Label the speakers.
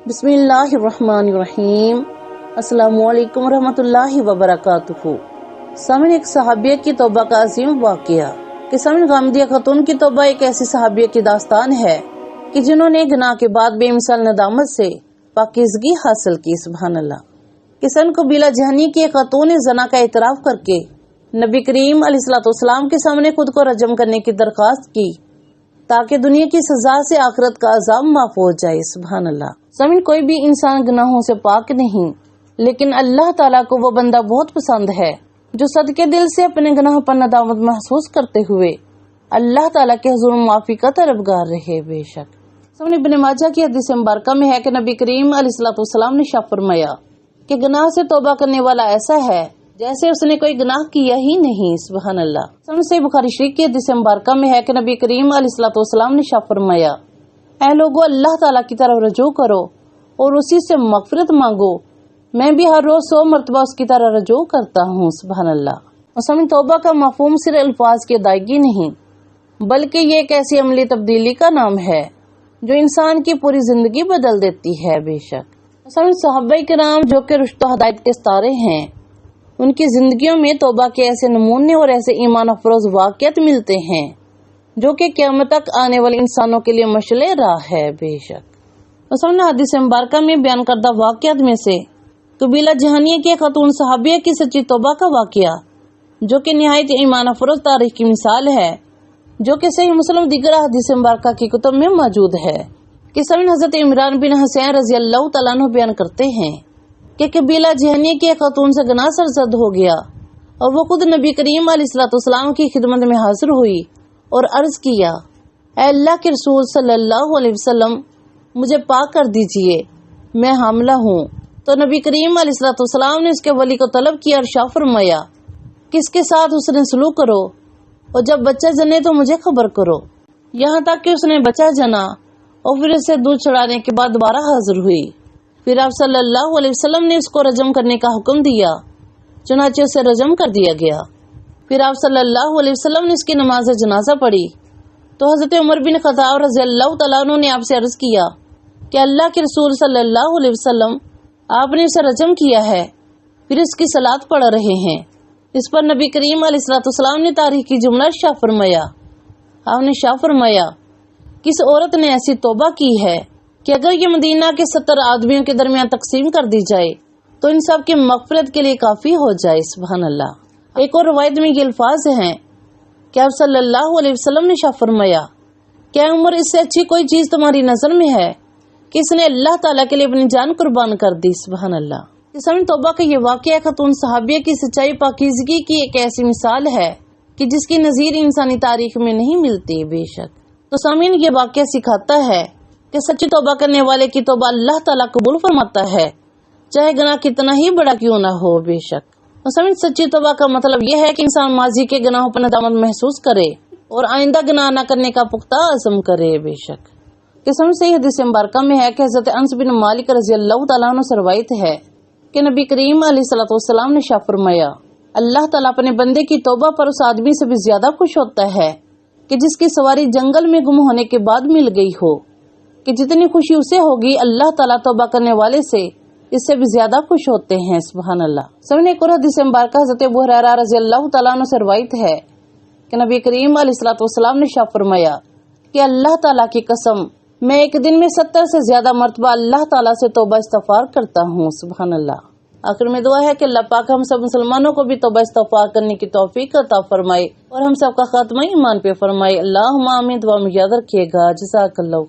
Speaker 1: بسم اللہ الرحمن الرحیم۔ السلام علیکم ورحمۃ اللہ وبرکاتہ۔ سامعین، ایک صحابیہ کی توبہ کا عظیم واقعہ کہ سامعین، غامدیہ خاتون کی توبہ ایک ایسی صحابیہ کی داستان ہے کہ جنہوں نے گناہ کے بعد بے مثال ندامت سے پاکیزگی حاصل کی۔ سبحان اللہ۔ کسان قبیلہ جہنی کی ایک خاتون نے زنا کا اعتراف کر کے نبی کریم علیہ الصلوۃ والسلام کے سامنے خود کو رجم کرنے کی درخواست کی تاکہ دنیا کی سزا سے آخرت کا عذاب معاف ہو جائے۔ سبحان اللہ۔ سامعین، کوئی بھی انسان گناہوں سے پاک نہیں، لیکن اللہ تعالیٰ کو وہ بندہ بہت پسند ہے جو صدقے دل سے اپنے گناہ پر ندامت محسوس کرتے ہوئے اللہ تعالیٰ کے حضور معافی کا طلبگار رہے۔ بے شک سامعین، ابن ماجہ کی حدیث مبارکہ میں ہے کہ نبی کریم علیہ الصلوۃ والسلام نے ارشاد فرمایا کہ گناہ سے توبہ کرنے والا ایسا ہے جیسے اس نے کوئی گناہ کیا ہی نہیں۔ سبحان اللہ۔ صحیح بخاری شریف کی حدیث مبارکہ میں ہے کہ نبی کریم علیہ الصلوۃ والسلام نے ارشاد فرمایا، اے لوگو، اللہ تعالیٰ کی طرف رجوع کرو اور اسی سے مغفرت مانگو، میں بھی ہر روز 100 مرتبہ اس کی طرف رجوع کرتا ہوں۔ سبحان اللہ۔ اور توبہ کا مفہوم صرف الفاظ کی ادائیگی نہیں بلکہ یہ ایک ایسی عملی تبدیلی کا نام ہے جو انسان کی پوری زندگی بدل دیتی ہے۔ بے شک صحابہ کرام جو کہ رشد و ہدایت کے ستارے ہیں، ان کی زندگیوں میں توبہ کے ایسے نمونے اور ایسے ایمان افروز واقعات ملتے ہیں جو کہ قیامت تک آنے والے انسانوں کے لیے مشعل راہ ہے۔ بے شک حدیث مبارکہ میں بیان کردہ واقعات میں سے قبیلہ جہنیہ کی خاتون صحابیہ کی سچی توبہ کا واقعہ جو کہ نہایت ایمان افروز تاریخ کی مثال ہے، جو کہ صحیح مسلم دیگر حدیث مبارکہ کی کتب میں موجود ہے کہ حضرت عمران بن حسین رضی اللہ تعالیٰ عنہ بیان کرتے ہیں کہ قبیلہ جہنیہ کی خاتون سے گناہ سرزد ہو گیا اور وہ خود نبی کریم علیہ الصلوۃ والسلام کی خدمت میں حاضر ہوئی اور عرض کیا، اے اللہ کے رسول صلی اللہ علیہ وسلم، مجھے پاک کر دیجئے، میں حاملہ ہوں۔ تو نبی کریم علیہ الصلوۃ والسلام نے اس کے ولی کو طلب کیا اور ارشاد فرمایا کہ اس کے ساتھ اس نے سلوک کرو اور جب بچہ جنے تو مجھے خبر کرو۔ یہاں تک کہ اس نے بچہ جنا اور پھر اسے دودھ چڑھانے کے بعد دوبارہ حاضر ہوئی۔ پھر آپ صلی اللہ علیہ وسلم نے اس کو رجم کرنے کا حکم دیا، چنانچہ اسے رجم کر دیا گیا۔ پھر آپ صلی اللہ علیہ وسلم نے اس کی نماز جنازہ پڑھی تو حضرت عمر بن خطاب رضی اللہ تعالیٰ عنہ نے آپ سے عرض کیا کہ اللہ کے رسول صلی اللہ علیہ وسلم، آپ نے اسے رجم کیا ہے، پھر اس کی صلاۃ پڑھ رہے ہیں۔ اس پر نبی کریم علیہ الصلوۃ والسلام نے تاریخ کی جملہ ارشاد فرمایا، آپ نے ارشاد فرمایا، کس عورت نے ایسی توبہ کی ہے کہ اگر یہ مدینہ کے 70 آدمیوں کے درمیان تقسیم کر دی جائے تو ان سب کی مغفرت کے لیے کافی ہو جائے۔ سبحان اللہ۔ ایک اور روایت میں یہ الفاظ ہیں کہ آپ صلی اللہ علیہ وسلم نے ارشاد فرمایا، کیا عمر اس سے اچھی کوئی چیز تمہاری نظر میں ہے کہ اس نے اللہ تعالیٰ کے لیے اپنی جان قربان کر دی۔ سبحان اللہ۔ توبہ کا یہ واقعہ خاتون صحابیہ کی سچائی پاکیزگی کی ایک ایسی مثال ہے کہ جس کی نظیر انسانی تاریخ میں نہیں ملتی۔ بے شک تو سامعین، یہ واقعہ سکھاتا ہے کہ سچی توبہ کرنے والے کی توبہ اللہ تعالیٰ قبول فرماتا ہے، چاہے گناہ کتنا ہی بڑا کیوں نہ ہو۔ بے شک سامعین، سچی توبہ کا مطلب یہ ہے کہ انسان ماضی کے گناہوں پر ندامت محسوس کرے اور آئندہ گناہ نہ کرنے کا پختہ عزم کرے۔ بے شک صحیح حدیث مبارکہ میں ہے کہ حضرت انس بن مالک رضی اللہ تعالیٰ عنہ سے روایت ہے کہ نبی کریم علیہ الصلوۃ والسلام نے ارشاد فرمایا، اللہ تعالیٰ اپنے بندے کی توبہ پر اس آدمی سے بھی زیادہ خوش ہوتا ہے کہ جس کی سواری جنگل میں گم ہونے کے بعد مل گئی ہو، کہ جتنی خوشی اسے ہوگی اللہ تعالیٰ توبہ کرنے والے سے اس سے بھی زیادہ خوش ہوتے ہیں۔ سبحان اللہ۔ ایک اور حدیث مبارکہ حضرت ابو ہریرہ رضی اللہ تعالیٰ عنہ سے روایت ہے کہ نبی کریم علیہ الصلوۃ والسلام نے ارشاد فرمایا کہ اللہ تعالیٰ کی قسم، میں ایک دن میں 70 سے زیادہ مرتبہ اللہ تعالیٰ سے توبہ استغفار کرتا ہوں۔ سبحان اللہ۔ آخر میں دعا ہے کہ اللہ پاک ہم سب مسلمانوں کو بھی توبہ استغفار کرنے کی توفیق عطا فرمائے اور ہم سب کا خاتمہ ایمان پہ فرمائے۔ اللہم آمین۔ دعا میں یاد رکھیے گا۔ جزاک اللہ۔